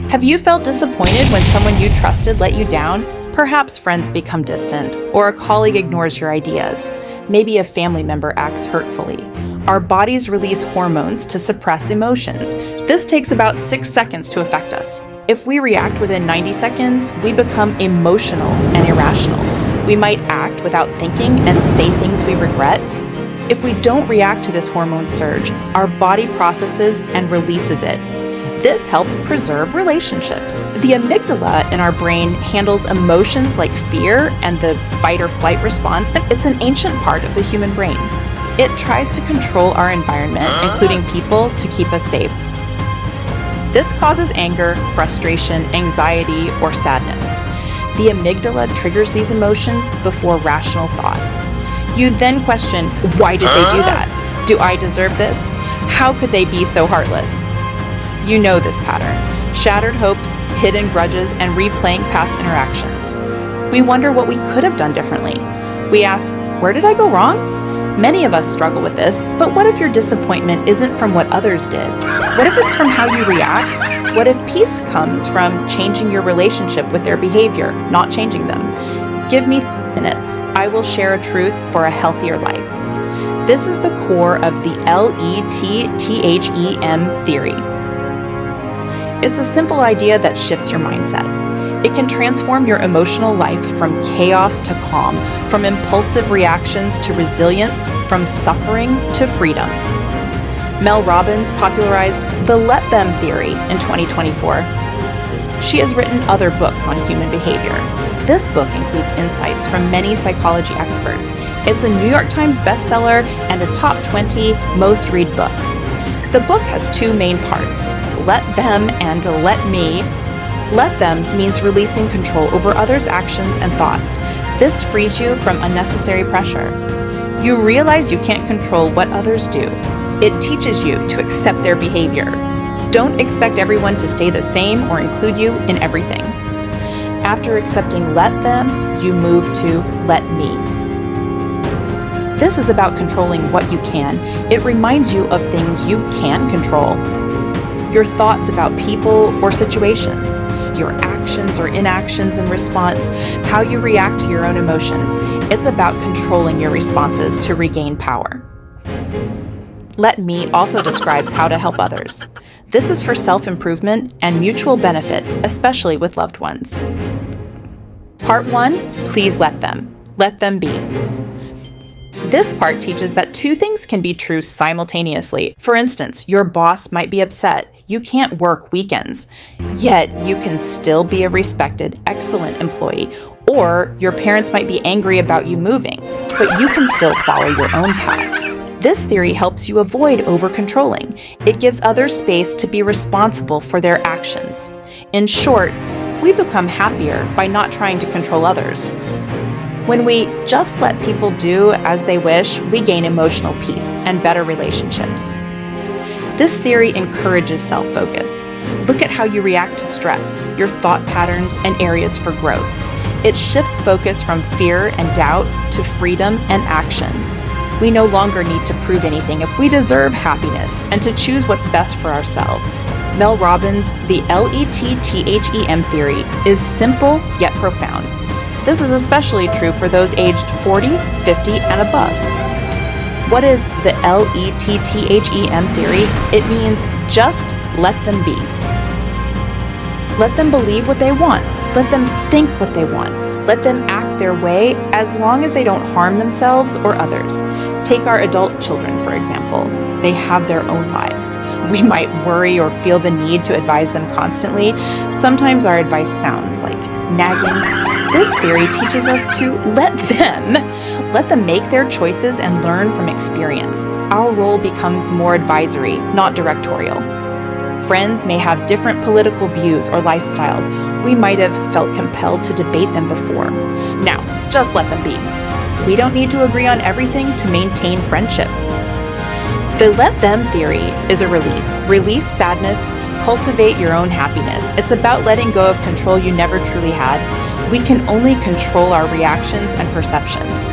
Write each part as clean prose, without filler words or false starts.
Have you felt disappointed when someone you trusted let you down? Perhaps friends become distant, or a colleague ignores your ideas. Maybe a family member acts hurtfully. Our bodies release hormones to suppress emotions. This takes about 6 seconds to affect us. If we react within 90 seconds, we become emotional and irrational. We might act without thinking and say things we regret. If we don't react to this hormone surge, our body processes and releases it. This helps preserve relationships. The amygdala in our brain handles emotions like fear and the fight or flight response. It's an ancient part of the human brain. It tries to control our environment, including people, to keep us safe. This causes anger, frustration, anxiety, or sadness. The amygdala triggers these emotions before rational thought. You then question, why did they do that? Do I deserve this? How could they be so heartless? You know this pattern. Shattered hopes, hidden grudges, and replaying past interactions. We wonder what we could have done differently. We ask, where did I go wrong? Many of us struggle with this, but what if your disappointment isn't from what others did? What if it's from how you react? What if peace comes from changing your relationship with their behavior, not changing them? Give me 3 minutes. I will share a truth for a healthier life. This is the core of the LETTHEM theory. It's a simple idea that shifts your mindset. It can transform your emotional life from chaos to calm, from impulsive reactions to resilience, from suffering to freedom. Mel Robbins popularized the let them theory in 2024. She has written other books on human behavior. This book includes insights from many psychology experts. It's a New York Times bestseller and a top 20 most read book. The book has 2 main parts, let them and let me. Let them means releasing control over others' actions and thoughts. This frees you from unnecessary pressure. You realize you can't control what others do. It teaches you to accept their behavior. Don't expect everyone to stay the same or include you in everything. After accepting let them, you move to let me. This is about controlling what you can. It reminds you of things you can't control. Your thoughts about people or situations, your actions or inactions in response, how you react to your own emotions. It's about controlling your responses to regain power. Let me also describes how to help others. This is for self-improvement and mutual benefit, especially with loved ones. Part 1, please let them. Let them be. This part teaches that 2 things can be true simultaneously. For instance, your boss might be upset. You can't work weekends. Yet, you can still be a respected, excellent employee. Or your parents might be angry about you moving, but you can still follow your own path. This theory helps you avoid over-controlling. It gives others space to be responsible for their actions. In short, we become happier by not trying to control others. When we just let people do as they wish, we gain emotional peace and better relationships. This theory encourages self-focus. Look at how you react to stress, your thought patterns, and areas for growth. It shifts focus from fear and doubt to freedom and action. We no longer need to prove anything if we deserve happiness and to choose what's best for ourselves. Mel Robbins' the LETTHEM theory is simple yet profound. This is especially true for those aged 40, 50, and above. What is the LETTHEM theory? It means just let them be. Let them believe what they want. Let them think what they want. Let them act their way as long as they don't harm themselves or others. Take our adult children, for example. They have their own lives. We might worry or feel the need to advise them constantly. Sometimes our advice sounds like nagging. This theory teaches us to let them make their choices and learn from experience. Our role becomes more advisory, not directorial. Friends may have different political views or lifestyles. We might have felt compelled to debate them before. Now, just let them be. We don't need to agree on everything to maintain friendship. The let them theory is a release. Release sadness, cultivate your own happiness. It's about letting go of control you never truly had. We can only control our reactions and perceptions.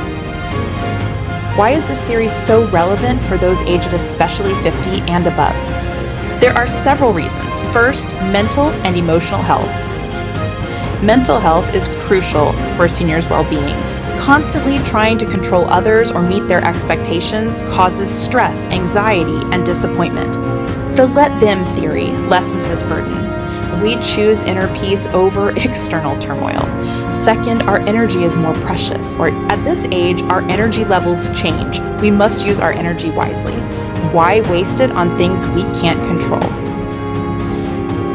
Why is this theory so relevant for those aged especially 50 and above? There are several reasons. First, mental and emotional health. Mental health is crucial for seniors' well-being. Constantly trying to control others or meet their expectations causes stress, anxiety, and disappointment. The let them theory lessens this burden. We choose inner peace over external turmoil. Second, our energy is more precious, or at this age, our energy levels change. We must use our energy wisely. Why waste it on things we can't control?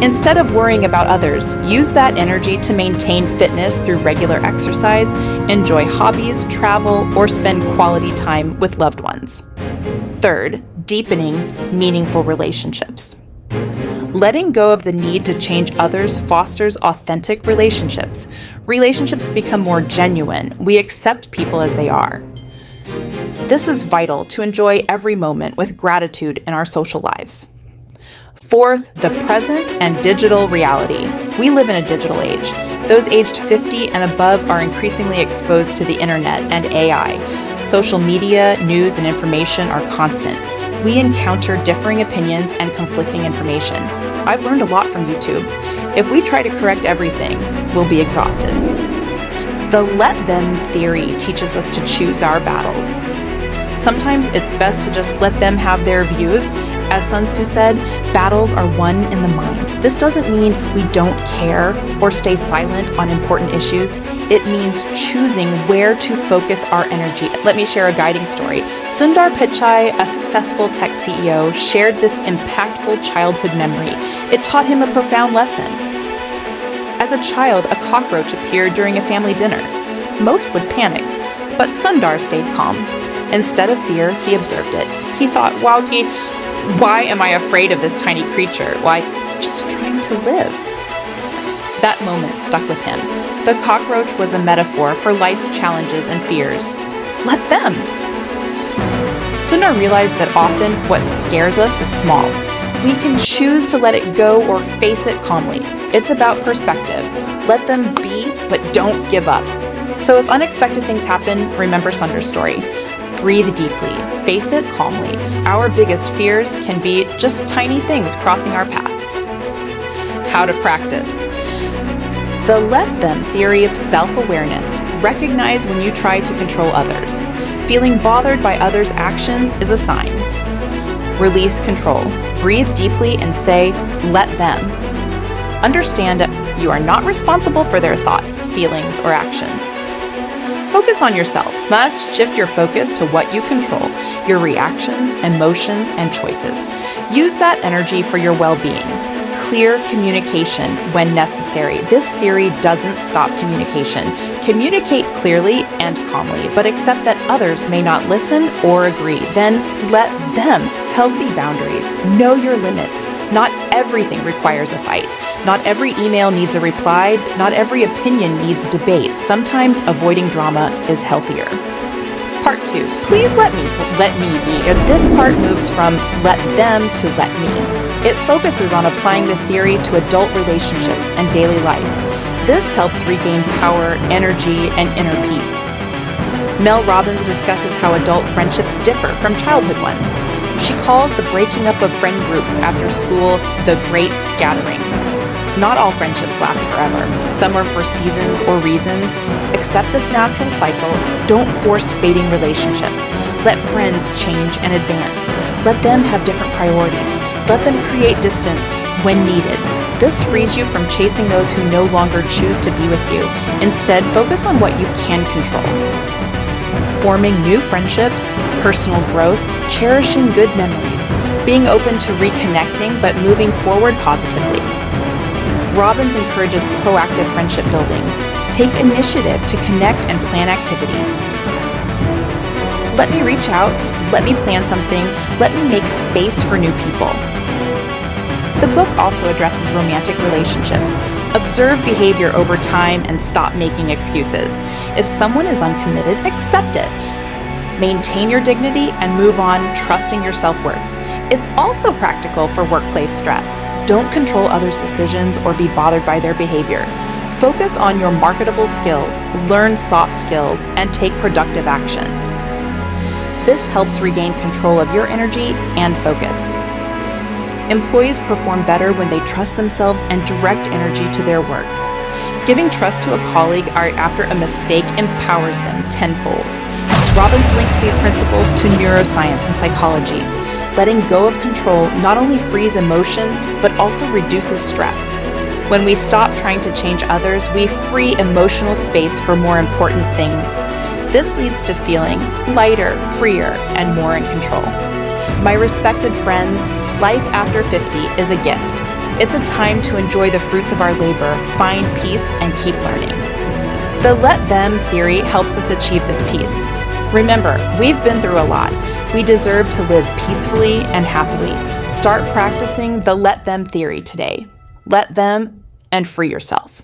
Instead of worrying about others, use that energy to maintain fitness through regular exercise, enjoy hobbies, travel, or spend quality time with loved ones. Third, deepening meaningful relationships. Letting go of the need to change others fosters authentic relationships. Relationships become more genuine. We accept people as they are. This is vital to enjoy every moment with gratitude in our social lives. Fourth, the present and digital reality. We live in a digital age. Those aged 50 and above are increasingly exposed to the internet and AI. Social media, news, and information are constant. We encounter differing opinions and conflicting information. I've learned a lot from YouTube. If we try to correct everything, we'll be exhausted. The let them theory teaches us to choose our battles. Sometimes it's best to just let them have their views. As Sun Tzu said, battles are won in the mind. This doesn't mean we don't care or stay silent on important issues. It means choosing where to focus our energy. Let me share a guiding story. Sundar Pichai, a successful tech CEO, shared this impactful childhood memory. It taught him a profound lesson. As a child, a cockroach appeared during a family dinner. Most would panic, but Sundar stayed calm. Instead of fear, he observed it. He thought, "Wowki, why am I afraid of this tiny creature? Why, it's just trying to live." That moment stuck with him. The cockroach was a metaphor for life's challenges and fears. Let them. Sundar realized that often what scares us is small. We can choose to let it go or face it calmly. It's about perspective. Let them be, but don't give up. So if unexpected things happen, remember Sundar's story. Breathe deeply, face it calmly. Our biggest fears can be just tiny things crossing our path. How to practice. The let them theory of self-awareness. Recognize when you try to control others. Feeling bothered by others' actions is a sign. Release control. Breathe deeply and say, let them. Understand that you are not responsible for their thoughts, feelings, or actions. Focus on yourself. Must shift your focus to what you control, your reactions, emotions, and choices. Use that energy for your well-being. Clear communication when necessary. This theory doesn't stop communication. Communicate clearly and calmly, but accept that others may not listen or agree. Then let them. Healthy boundaries. Know your limits. Not everything requires a fight. Not every email needs a reply. Not every opinion needs debate. Sometimes avoiding drama is healthier. Part 2. Please let me be. This part moves from let them to let me. It focuses on applying the theory to adult relationships and daily life. This helps regain power, energy, and inner peace. Mel Robbins discusses how adult friendships differ from childhood ones. She calls the breaking up of friend groups after school the great scattering. Not all friendships last forever. Some are for seasons or reasons. Accept this natural cycle. Don't force fading relationships. Let friends change and advance. Let them have different priorities. Let them create distance when needed. This frees you from chasing those who no longer choose to be with you. Instead, focus on what you can control. Forming new friendships, personal growth, cherishing good memories, being open to reconnecting but moving forward positively. Robbins encourages proactive friendship building. Take initiative to connect and plan activities. Let me reach out, let me plan something, let me make space for new people. The book also addresses romantic relationships. Observe behavior over time and stop making excuses. If someone is uncommitted, accept it. Maintain your dignity and move on, trusting your self-worth. It's also practical for workplace stress. Don't control others' decisions or be bothered by their behavior. Focus on your marketable skills, learn soft skills, and take productive action. This helps regain control of your energy and focus. Employees perform better when they trust themselves and direct energy to their work. Giving trust to a colleague after a mistake empowers them tenfold. Robbins links these principles to neuroscience and psychology. Letting go of control not only frees emotions, but also reduces stress. When we stop trying to change others, we free emotional space for more important things. This leads to feeling lighter, freer, and more in control. My respected friends, life after 50 is a gift. It's a time to enjoy the fruits of our labor, find peace, and keep learning. The let them theory helps us achieve this peace. Remember, we've been through a lot. We deserve to live peacefully and happily. Start practicing the let them theory today. Let them and free yourself.